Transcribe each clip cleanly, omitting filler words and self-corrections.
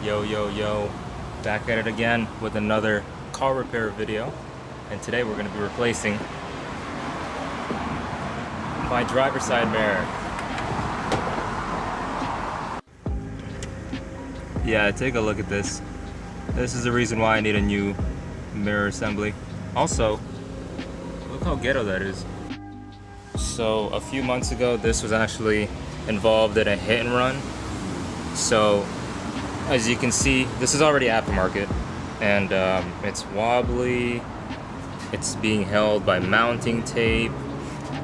Yo, back at it again with another car repair video. And today we're going to be replacing my driver's side mirror. Yeah, take a look at this. This is the reason why I need a new mirror assembly. Also, look how ghetto that is. So a few months ago, this was actually involved in a hit and run. So as you can see, this is already aftermarket, and it's wobbly. It's being held by mounting tape.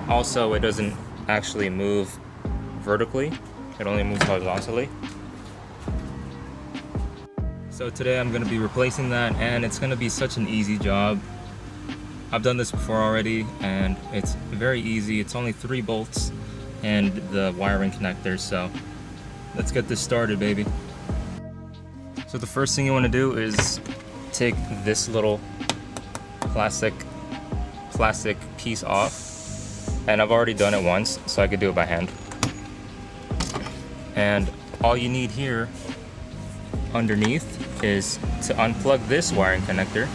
Also, it doesn't actually move vertically. It only moves horizontally. So today I'm going to be replacing that, and it's going to be such an easy job. I've done this before already, and it's very easy. It's only 3 bolts and the wiring connectors, so let's get this started, baby. So the first thing you want to do is take this little plastic piece off, and I've already done it once, so I could do it by hand. And all you need here underneath is to unplug this wiring connector,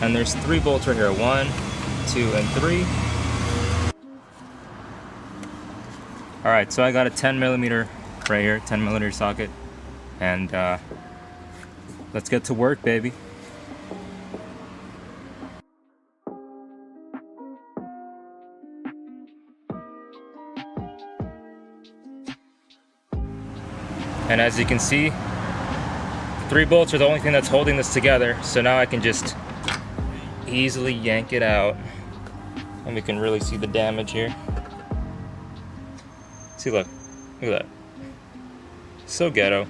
and there's 3 bolts right here, 1, 2, and 3. All right, so I got a 10mm right here, 10mm socket, and let's get to work, baby. And as you can see, 3 bolts are the only thing that's holding this together, so now I can just easily yank it out, and we can really see the damage here. See, look at that. So ghetto.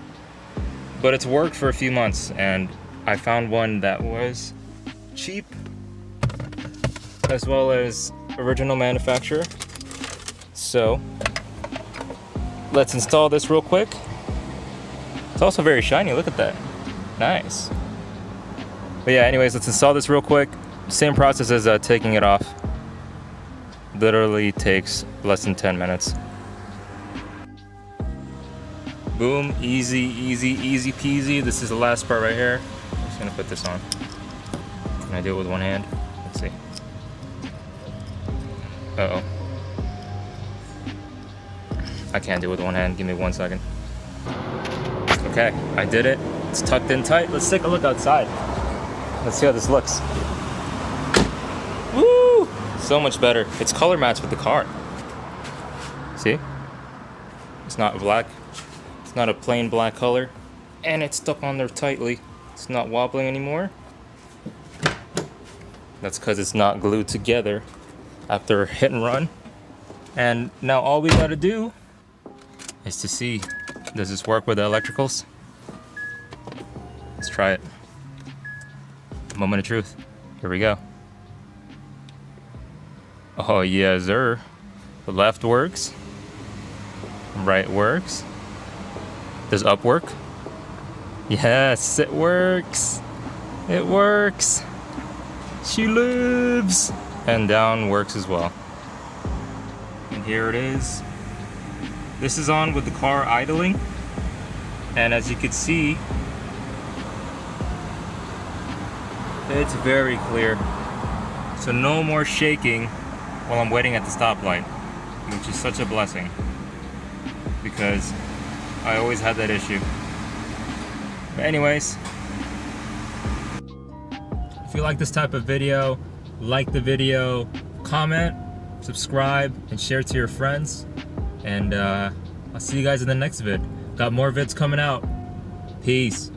But it's worked for a few months, and I found one that was cheap, as well as original manufacturer. So let's install this real quick. It's also very shiny, look at that. Nice. But yeah, anyways, let's install this real quick. Same process as taking it off. Literally takes less than 10 minutes. Boom, easy peasy. This is the last part right here. I'm just gonna put this on. Can I do it with one hand? Let's see. Uh-oh. I can't do it with one hand, give me 1 second. Okay, I did it. It's tucked in tight. Let's take a look outside. Let's see how this looks. Woo! So much better. It's color matched with the car. See? It's not black. It's not a plain black color. And it's stuck on there tightly. It's not wobbling anymore. That's because it's not glued together after a hit and run. And now all we gotta do is to see, does this work with the electricals? Let's try it. Moment of truth. Here we go. Oh yeah, sir. The left works. Right works. Does up work? Yes, it works. It works. She lives. And down works as well. And here it is. This is on with the car idling. And as you can see, it's very clear. So no more shaking while I'm waiting at the stoplight, which is such a blessing, because I always had that issue. But anyways, if you like this type of video, like the video, comment, subscribe, and share it to your friends. And I'll see you guys in the next vid. Got more vids coming out. Peace.